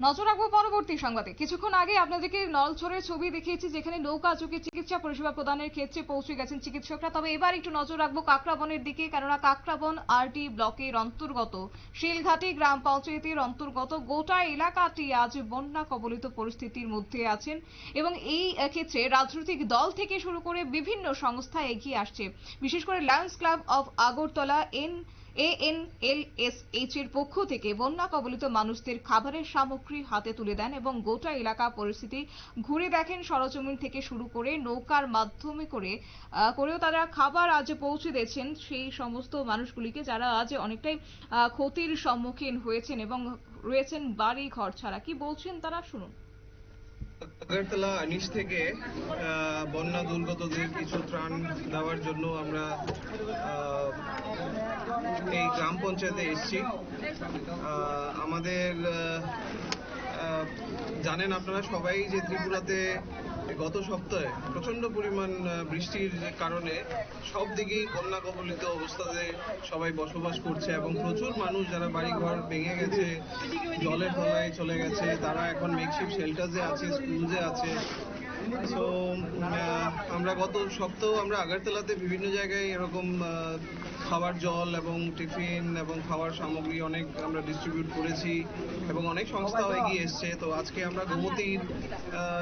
নজর রাখবো পরবর্তী সংবাদে। কিছুক্ষণ আগে আপনাদেরকে নলছড়ের ছবি দেখিয়েছি, যেখানে নৌকা চোখে চিকিৎসা পরিষেবা প্রদানের ক্ষেত্রে পৌঁছে গেছেন চিকিৎসকরা। তবে এবার একটু নজর রাখবো কাকরাবনের দিকে, কেননা কাকরাবন আরডি ব্লকের অন্তর্গত শিলঘাটি গ্রাম পঞ্চায়েতের অন্তর্গত গোটা এলাকাটি আজ বন্যা কবলিত পরিস্থিতির মধ্যে আছেন, এবং এই ক্ষেত্রে রাজনৈতিক দল থেকে শুরু করে বিভিন্ন সংস্থা এগিয়ে আসছে। বিশেষ করে Lions club of Agartala ANLSH এর পক্ষ থেকে বন্যা কবলিত মানুষদের খাবারের সামগ্রী হাতে তুলে দেন এবং গোটা এলাকা পরিস্থিতি ঘুরে দেখেন। সরজমিন থেকে শুরু করে নৌকার মাধ্যমে করেও তারা খাবার আজ পৌঁছে দিয়েছেন সেই সমস্ত মানুষগুলিকে, যারা আজ অনেকটাই ক্ষতির সম্মুখীন হয়েছেন এবং রয়েছেন বাড়ি ঘর ছাড়া। কি বলছেন তারা, শুনুন। আগরতলা আনিস থেকে বন্যা দুর্গতদের কিছু ত্রাণ দেওয়ার জন্য আমরা এই গ্রাম পঞ্চায়েতে এসেছি। আমাদের জানেন আপনারা সবাই যে ত্রিপুরাতে গত সপ্তাহে প্রচন্ড পরিমাণ বৃষ্টির কারণে সব দিকেই বন্যা কবলিত অবস্থাতে সবাই বসবাস করছে, এবং প্রচুর মানুষ যারা বাড়িঘর ভেঙে গেছে, জলের তলায় চলে গেছে, তারা এখন মেকশিফট শেল্টার্সে আছে, স্কুলসে আছে। সো আমরা গত সপ্তাহ আমরা আগরতলাতে বিভিন্ন জায়গায় এরকম খাবার জল এবং টিফিন এবং খাবার সামগ্রী অনেক আমরা ডিস্ট্রিবিউট করেছি, এবং অনেক সংস্থাও এগিয়ে এসছে। তো আজকে আমরা গোমতীর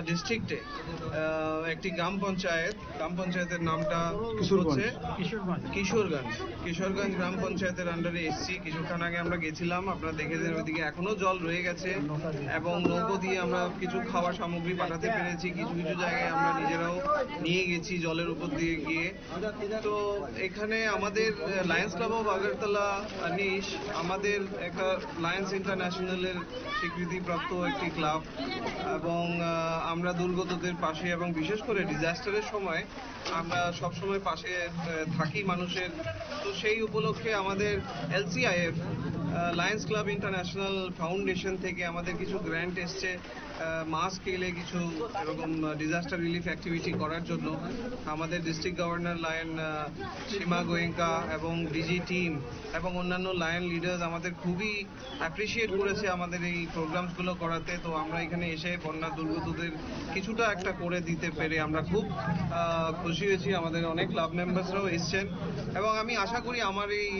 ডিস্ট্রিক্টে একটি গ্রাম পঞ্চায়েতের নামটা হচ্ছে কিশোরগঞ্জ গ্রাম পঞ্চায়েতের আন্ডারে এসছি। কিছুক্ষণ আগে আমরা গেছিলাম, আপনারা দেখেছেন ওইদিকে এখনো জল রয়ে গেছে, এবং নৌকো দিয়ে আমরা কিছু খাবার সামগ্রী পাঠাতে পেরেছি। কিছু কিছু জায়গায় আমরা নিজেরাও নিয়ে গেছি জলের উপর দিয়ে গিয়ে। তো এখানে আমাদের Lions club of Agartala Anis আমাদের একটা লায়ন্স ইন্টারন্যাশনালের স্বীকৃতিপ্রাপ্ত একটি ক্লাব, এবং আমরা দুর্গতদের পাশে এবং বিশেষ করে ডিজাস্টারের সময় আমরা সবসময় পাশে থাকি মানুষের। তো সেই উপলক্ষে আমাদের LCIF Lions club international foundation থেকে আমাদের কিছু গ্র্যান্ট এসছে মাস স্কেলে কিছু এরকম ডিজাস্টার রিলিফ অ্যাক্টিভিটি করার জন্য। আমাদের ডিস্ট্রিক্ট গভর্নর লায়ন সীমা গোয়েঙ্কা এবং ডিজি টিম এবং অন্যান্য লায়ন লিডার্স আমাদের খুবই অ্যাপ্রিসিয়েট করেছে আমাদের এই প্রোগ্রামসগুলো করাতে। তো আমরা এখানে এসে বন্যা দুর্গতদের কিছুটা একটা করে দিতে পেরে আমরা খুব খুশি হয়েছি। আমাদের অনেক ক্লাব মেম্বার্সরাও এসছেন, এবং আমি আশা করি আমার এই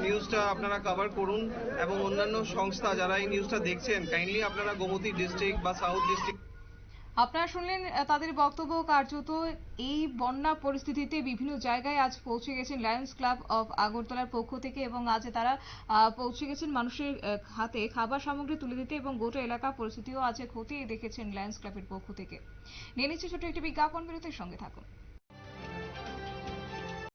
নিউজটা আপনারা কভার করুন, এবং অন্যান্য সংস্থা যারা এই নিউজটা দেখছেন কাইন্ডলি আপনারা গোমতী ডিস্ট্রিক্ট বা সাউথ ডিস্ট্রিক্ট। আপনারা শুনলেন তাদের বক্তব্য। কার্যত এই বন্যা পরিস্থিতিতে বিভিন্ন জায়গায় আজ পৌঁছে গেছেন লায়ন্স ক্লাব অফ আগরতলার পক্ষ থেকে, এবং আজ তারা পৌঁছে গেছেন মানুষের হাতে খাবার সামগ্রী তুলে দিতে, এবং গোটা এলাকা পরিস্থিতিও আজ খতিয়ে দেখেছেন লায়ন্স ক্লাবের পক্ষ থেকে। নিয়ে নিচ্ছে ছোট একটি বিজ্ঞাপন, বিরতির সঙ্গে থাকুন।